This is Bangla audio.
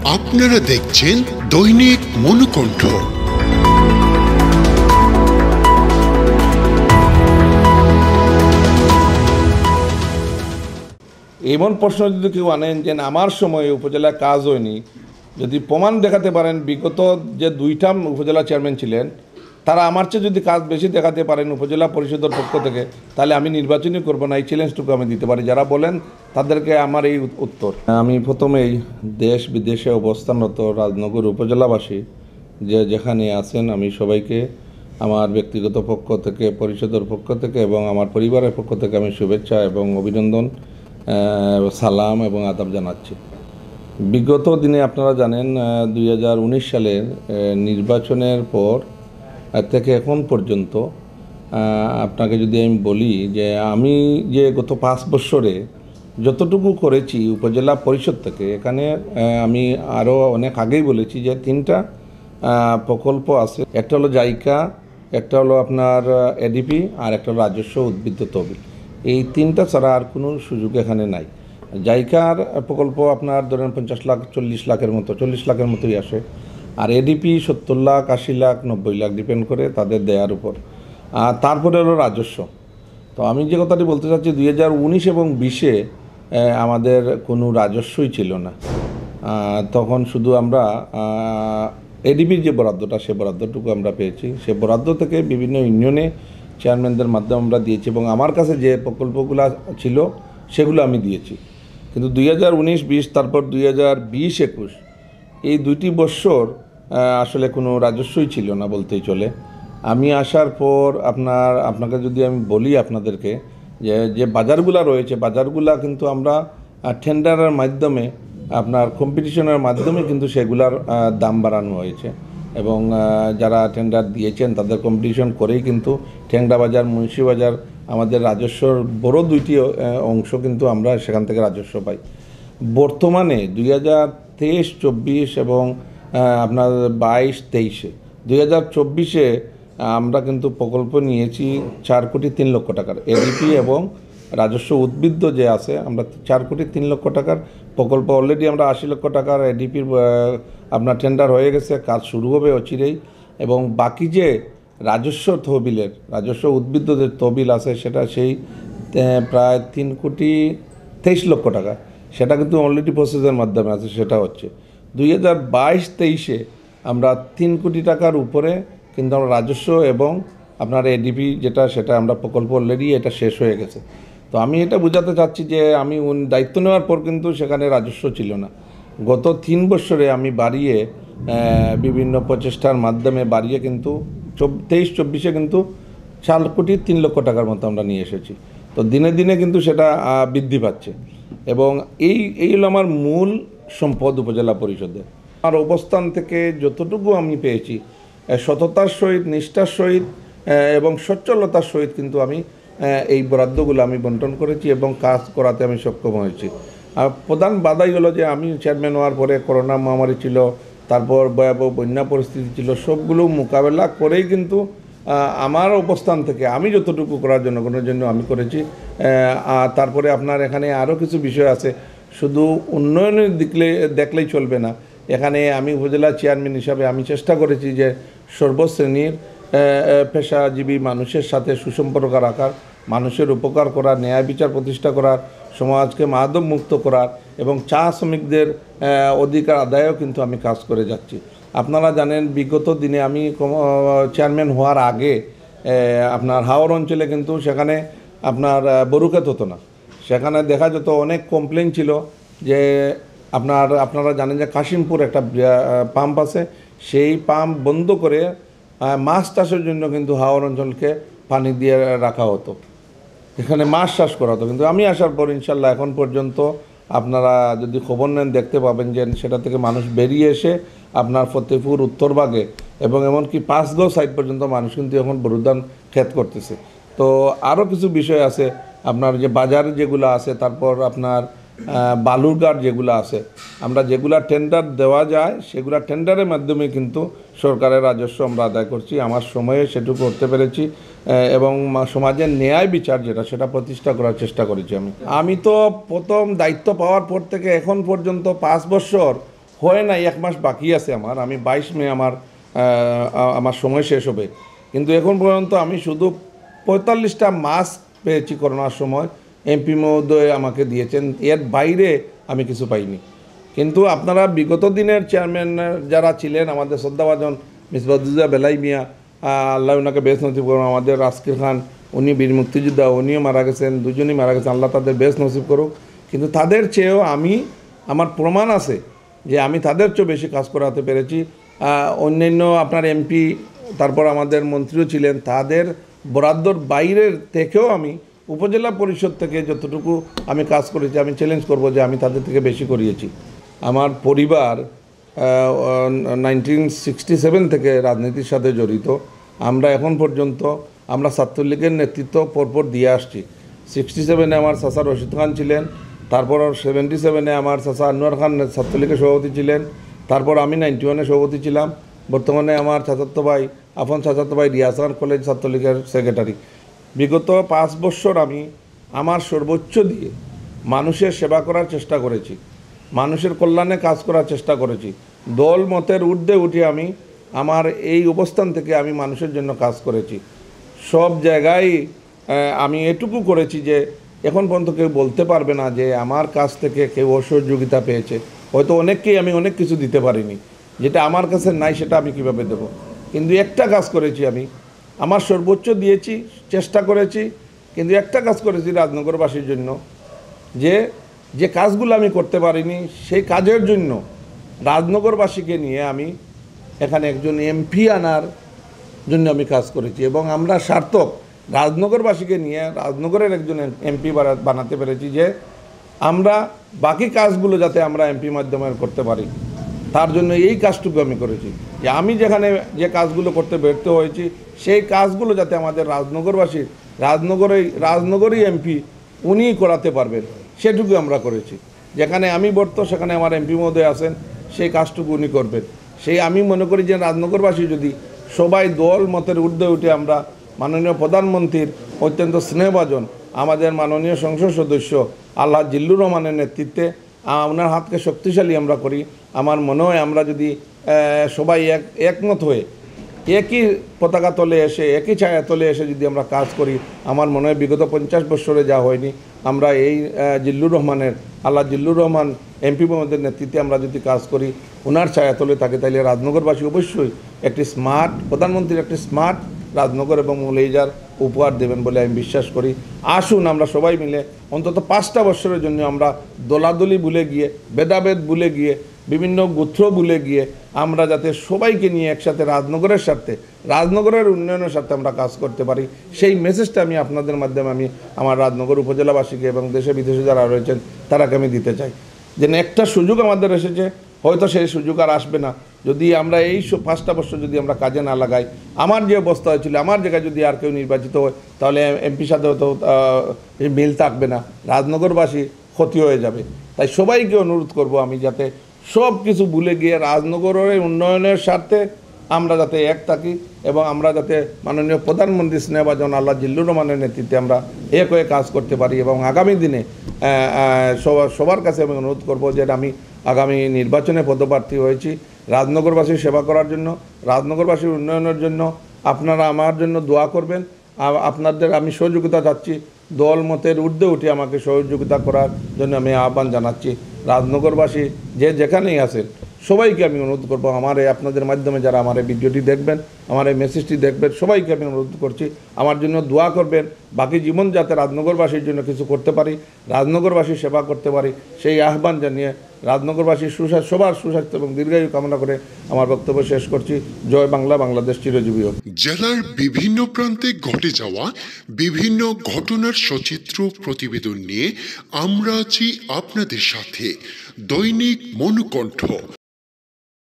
আপনারা দেখছেন দৈনিক মনোকণ্ঠ। এমন প্রশ্ন যদি কেউ আনেন যে আমার সময়ে উপজেলা কাজ হয়নি, যদি প্রমাণ দেখাতে পারেন বিগত যে দুইটা উপজেলা চেয়ারম্যান ছিলেন তারা আমার চেয়ে যদি কাজ বেশি দেখাতে পারেন উপজেলা পরিষদের পক্ষ থেকে, তাহলে আমি নির্বাচনই করবো না। এই চ্যালেঞ্জটুকু আমি দিতে পারি। যারা বলেন তাদেরকে আমার এই উত্তর। আমি প্রথমেই দেশ বিদেশে অবস্থানরত রাজনগর উপজেলাবাসী যেখানে আছেন, আমি সবাইকে আমার ব্যক্তিগত পক্ষ থেকে, পরিষদের পক্ষ থেকে এবং আমার পরিবারের পক্ষ থেকে আমি শুভেচ্ছা এবং অভিনন্দন, সালাম এবং আদাব জানাচ্ছি। বিগত দিনে আপনারা জানেন 2019 সালের নির্বাচনের পর থেকে এখন পর্যন্ত আপনাকে যদি আমি বলি যে আমি যে গত 5 বছরে যতটুকু করেছি উপজেলা পরিষদ থেকে, এখানে আমি আরও অনেক আগেই বলেছি যে 3টা প্রকল্প আছে। একটা হলো জাইকা, একটা হলো আপনার এডিপি, আর একটা হলো রাজস্ব উদ্বৃত্ত তহবিল। এই 3টা ছাড়া আর কোনো সুযোগ এখানে নাই। জাইকার প্রকল্প আপনার ধরেন 50 লাখ 40 লাখের মতো, 40 লাখের মতোই আসে। আর এডিপি 70 লাখ 80 লাখ 90 লাখ ডিপেন্ড করে তাদের দেয়ার উপর। আর তারপরে হলো রাজস্ব। তো আমি যে কথাটি বলতে চাচ্ছি 2019 এবং 20-এ আমাদের কোনো রাজস্বই ছিল না। তখন শুধু আমরা এডিপির যে বরাদ্দটা, সে বরাদ্দটুকু আমরা পেয়েছি। সে বরাদ্দ থেকে বিভিন্ন ইউনিয়নে চেয়ারম্যানদের মাধ্যমে আমরা দিয়েছি এবং আমার কাছে যে প্রকল্পগুলো ছিল সেগুলো আমি দিয়েছি। কিন্তু 2019-20 তারপর 2020-21 এই 2টি বছর আসলে কোনো রাজস্বই ছিল না বলতেই চলে। আমি আসার পর আপনাকে যদি আমি বলি আপনাদেরকে যে বাজারগুলো রয়েছে, বাজারগুলো কিন্তু আমরা টেন্ডারের মাধ্যমে, আপনার কম্পিটিশনের মাধ্যমে কিন্তু সেগুলার দাম বাড়ানো হয়েছে এবং যারা টেন্ডার দিয়েছেন তাদের কম্পিটিশন করেই কিন্তু ঠেংরা বাজার, মুন্সি বাজার, আমাদের রাজস্বর বড় 2টি অংশ কিন্তু আমরা সেখান থেকে রাজস্ব পাই। বর্তমানে 2023-24 এবং আপনার 22-23-এ 2024-এ আমরা কিন্তু প্রকল্প নিয়েছি 4 কোটি 3 লক্ষ টাকার এডিপি এবং রাজস্ব উদ্বৃত্ত যে আছে, আমরা 4 কোটি 3 লক্ষ টাকার প্রকল্প অলরেডি আমরা 80 লক্ষ টাকার এডিপির আপনার টেন্ডার হয়ে গেছে, কাজ শুরু হবে অচিরেই। এবং বাকি যে রাজস্ব তহবিলের, রাজস্ব উদ্বৃত্ত যে তহবিল আছে সেটা সেই প্রায় 3 কোটি 23 লক্ষ টাকা, সেটা কিন্তু অলরেডি প্রসেসের মাধ্যমে আছে। সেটা হচ্ছে 2022-23-এ আমরা 3 কোটি টাকার উপরে কিন্তু আমরা রাজস্ব এবং আপনার এডিপি যেটা, সেটা আমরা প্রকল্প অলরেডি এটা শেষ হয়ে গেছে। তো আমি এটা বোঝাতে চাচ্ছি যে আমি দায়িত্ব নেওয়ার পর কিন্তু সেখানে রাজস্ব ছিল না। গত 3 বছরে আমি বাড়িয়ে বিভিন্ন প্রচেষ্টার মাধ্যমে বাড়িয়ে কিন্তু 23-24-এ কিন্তু 4 কোটি 3 লক্ষ টাকার মতো আমরা নিয়ে এসেছি। তো দিনে দিনে কিন্তু সেটা বৃদ্ধি পাচ্ছে এবং এই হলো আমার মূল সম্পদ উপজেলা পরিষদে। আমার অবস্থান থেকে যতটুকু আমি পেয়েছি সততার সহিত, নিষ্ঠার সহিত এবং সচ্ছলতার সহিত কিন্তু আমি এই বরাদ্দগুলো আমি বন্টন করেছি এবং কাজ করাতে আমি সক্ষম হয়েছি। আর প্রধান বাধাই হলো যে আমি চেয়ারম্যান হওয়ার পরে করোনা মহামারী ছিল, তারপর ভয়াবহ বন্যা পরিস্থিতি ছিল, সবগুলো মোকাবেলা করেই কিন্তু আমার অবস্থান থেকে আমি যতটুকু করার জনগণের জন্য আমি করেছি। আর তারপরে আপনার এখানে আরও কিছু বিষয় আছে, শুধু উন্নয়নের দেখলেই চলবে না। এখানে আমি উপজেলা চেয়ারম্যান হিসাবে আমি চেষ্টা করেছি যে সর্বশ্রেণীর পেশাজীবী মানুষের সাথে সুসম্পর্ক রাখার, মানুষের উপকার করার, ন্যায় বিচার প্রতিষ্ঠা করার, সমাজকে মাদক মুক্ত করার এবং চা শ্রমিকদের অধিকার আদায়েও কিন্তু আমি কাজ করে যাচ্ছি। আপনারা জানেন বিগত দিনে আমি চেয়ারম্যান হওয়ার আগে আপনার হাওর অঞ্চলে কিন্তু সেখানে আপনার বরুক্ষেত হতো না। সেখানে দেখা যেত অনেক কমপ্লেন ছিল যে আপনারা জানেন যে কাশিমপুর একটা পাম্প আছে, সেই পাম্প বন্ধ করে মাছ চাষের জন্য কিন্তু হাওর অঞ্চলকে পানি দিয়ে রাখা হতো, এখানে মাছ চাষ করা হতো। কিন্তু আমি আসার পর ইনশাল্লাহ এখন পর্যন্ত আপনারা যদি খবর নেন দেখতে পাবেন যে সেটা থেকে মানুষ বেরিয়ে এসে আপনার ফতেপুর উত্তরভাগে এবং এমনকি 5 সাইড পর্যন্ত মানুষ কিন্তু এখন বরুদান ক্ষেত করতেছে। তো আরও কিছু বিষয় আছে, আপনার যে বাজার যেগুলো আছে, তারপর আপনার বালুরঘাট যেগুলো আছে, আমরা যেগুলা টেন্ডার দেওয়া যায় সেগুলা টেন্ডারের মাধ্যমে কিন্তু সরকারের রাজস্ব আমরা আদায় করছি। আমার সময়ে সেটুকু করতে পেরেছি এবং সমাজের ন্যায় বিচার যেটা, সেটা প্রতিষ্ঠা করার চেষ্টা করেছি। আমি তো প্রথম দায়িত্ব পাওয়ার পর থেকে এখন পর্যন্ত 5 বছর হয় না, 1 মাস বাকি আছে আমি 22 মে আমার সময় শেষ হবে, কিন্তু এখন পর্যন্ত আমি শুধু 45টা মাস্ক পেয়েছি করোনার সময়, এমপি মহোদয় আমাকে দিয়েছেন, এর বাইরে আমি কিছু পাইনি। কিন্তু আপনারা বিগত দিনের চেয়ারম্যান যারা ছিলেন, আমাদের শ্রদ্ধাভাজন মিস বদরুদ্দোজা বেলাই মিয়া, আল্লাহ ওনাকে বেশ নসিব করুন, আমাদের রাস্কির খান, উনি বীর মুক্তিযোদ্ধা, উনিও মারা গেছেন, দুজনই মারা গেছেন, আল্লাহ তাদের বেশ নসিব করুক। কিন্তু তাদের চেয়েও আমার প্রমাণ আছে যে আমি তাদের চেয়েও বেশি কাজ করাতে পেরেছি। অন্যান্য আপনার এমপি, তারপর আমাদের মন্ত্রীও ছিলেন, তাদের বরাদ্দর বাইরের থেকেও আমি উপজেলা পরিষদ থেকে যতটুকু আমি কাজ করেছি, আমি চ্যালেঞ্জ করব যে আমি তাদের থেকে বেশি করিয়েছি। আমার পরিবার 1967 থেকে রাজনীতির সাথে জড়িত। আমরা এখন পর্যন্ত আমরা ছাত্রলীগের নেতৃত্ব পরপর দিয়ে আসছি। 67-এ আমার চাচা রশিদ খান ছিলেন, তারপর 77-এ আমার চাচা আনোয়ার খান ছাত্রলীগের সভাপতি ছিলেন, তারপর আমি 91-এ সভাপতি ছিলাম। বর্তমানে আমার চাচাতো ভাই, আপন চাচাতো ভাই রিয়াজ খান কলেজ ছাত্রলীগের সেক্রেটারি। বিগত 5 বছর আমি আমার সর্বোচ্চ দিয়ে মানুষের সেবা করার চেষ্টা করেছি, মানুষের কল্যাণে কাজ করার চেষ্টা করেছি। দল মতের ঊর্ধ্বে উঠে আমি আমার এই অবস্থান থেকে আমি মানুষের জন্য কাজ করেছি। সব জায়গায় আমি এটুকু করেছি যে এখন পর্যন্ত কেউ বলতে পারবে না যে আমার কাছ থেকে কেউ অসহযোগিতা পেয়েছে। হয়তো অনেককেই আমি অনেক কিছু দিতে পারিনি, যেটা আমার কাছে নাই সেটা আমি কিভাবে দেব, কিন্তু একটা কাজ করেছি, আমি আমার সর্বোচ্চ দিয়েছি, চেষ্টা করেছি। কিন্তু একটা কাজ করেছি রাজনগরবাসীর জন্য, যে কাজগুলো আমি করতে পারিনি সেই কাজের জন্য রাজনগরবাসীকে নিয়ে আমি এখানে একজন এমপি আনার জন্য আমি কাজ করেছি, এবং আমরা সার্থক রাজনগরবাসীকে নিয়ে রাজনগরের একজন এমপি বানাতে পেরেছি, যে আমরা বাকি কাজগুলো যাতে আমরা এমপি মাধ্যমে করতে পারি, তার জন্য এই কাজটুকু আমি করেছি। যে আমি যেখানে যে কাজগুলো করতে ব্যর্থ হয়েছি, সেই কাজগুলো যাতে আমাদের রাজনগরেই এমপি উনি করাতে পারবেন, সেটুকু আমরা করেছি। যেখানে আমি সেখানে আমার এমপি মহোদয় আছেন, সেই কাজটুকু উনি করবেন। আমি মনে করি যে রাজনগরবাসী যদি সবাই দল মতের ঊর্ধ্বে উঠে আমরা মাননীয় প্রধানমন্ত্রীর অত্যন্ত স্নেহভাজন আমাদের মাননীয় সংসদ সদস্য আল্লাহ জিল্লুর রহমানের নেতৃত্বে ওনার হাতকে শক্তিশালী আমরা করি, আমার মনে হয় আমরা যদি সবাই একমত হয়ে একই পতাকা তলে এসে, একই ছায়া তলে এসে যদি আমরা কাজ করি, আমার মনে হয় বিগত 50 বছরে যা হয়নি, আমরা এই আল্লাহ জিল্লুর রহমান এমপি মহোদয়ের নেতৃত্বে আমরা যদি কাজ করি, ওনার ছায়া তলে থাকে, তাহলে রাজনগরবাসী অবশ্যই প্রধানমন্ত্রীর একটি স্মার্ট রাজনগর এবং মৌলভীবাজার উপহার দেবেন বলে আমি বিশ্বাস করি। আসুন আমরা সবাই মিলে অন্তত 5টা বছরের জন্য আমরা দলাদলি ভুলে গিয়ে, ভেদাভেদ ভুলে গিয়ে, বিভিন্ন গোত্র ভুলে গিয়ে আমরা যাতে সবাইকে নিয়ে একসাথে রাজনগরের স্বার্থে, রাজনগরের উন্নয়নের স্বার্থে আমরা কাজ করতে পারি, সেই মেসেজটা আমি আপনাদের মাধ্যমে আমি আমার রাজনগর উপজেলাবাসীকে এবং দেশে বিদেশে যারা রয়েছেন তারাকে আমি দিতে চাই। যে একটা সুযোগ আমাদের এসেছে, হয়তো সেই সুযোগ আর আসবে না যদি আমরা এই 5টা বছর যদি আমরা কাজে না লাগাই। আমার যে অবস্থা হয়েছিল, আমার জায়গায় যদি আর কেউ নির্বাচিত হয়, তাহলে এমপির সাথে হয়তো মিল থাকবে না, রাজনগরবাসী ক্ষতি হয়ে যাবে। তাই সবাইকে অনুরোধ করব আমি, যাতে সব কিছু ভুলে গিয়ে রাজনগরের উন্নয়নের স্বার্থে আমরা যাতে এক থাকি, এবং আমরা যাতে মাননীয় প্রধানমন্ত্রী স্নেহভাজন আল্লাহ জিল্লুর রহমানের নেতৃত্বে আমরা এক হয়ে কাজ করতে পারি। এবং আগামী দিনে সবার কাছে আমি অনুরোধ করব যে আমি আগামী নির্বাচনে পদপ্রার্থী হয়েছি রাজনগরবাসীর সেবা করার জন্য, রাজনগরবাসীর উন্নয়নের জন্য। আপনারা আমার জন্য দোয়া করবেন, আপনাদের আমি সহযোগিতা চাচ্ছি, দল মতের ঊর্ধ্বে উঠে আমাকে সহযোগিতা করার জন্য আমি আহ্বান জানাচ্ছি। রাজনগরবাসী যেখানেই আছেন সবাইকে আমি অনুরোধ করবো, আপনাদের মাধ্যমে যারা আমার এই ভিডিওটি দেখবেন, আমার এই মেসেজটি দেখবেন, সবাইকে আমি অনুরোধ করছি আমার জন্য দোয়া করবেন। বাকি জীবন যাতে রাজনগরবাসীর জন্য কিছু করতে পারি, রাজনগরবাসীর সেবা করতে পারি, সেই আহ্বান জানিয়ে রাজনগরবাসীর সবার সুস্বাস্থ্য এবং দীর্ঘায়ু কামনা করে আমার বক্তব্য শেষ করছি। জয় বাংলা, বাংলাদেশ চিরজীবী হোক। জেলার বিভিন্ন প্রান্তে ঘটে যাওয়া বিভিন্ন ঘটনার সচিত্র প্রতিবেদন নিয়ে আমরা আছি আপনাদের সাথে। দৈনিক মনুকণ্ঠ।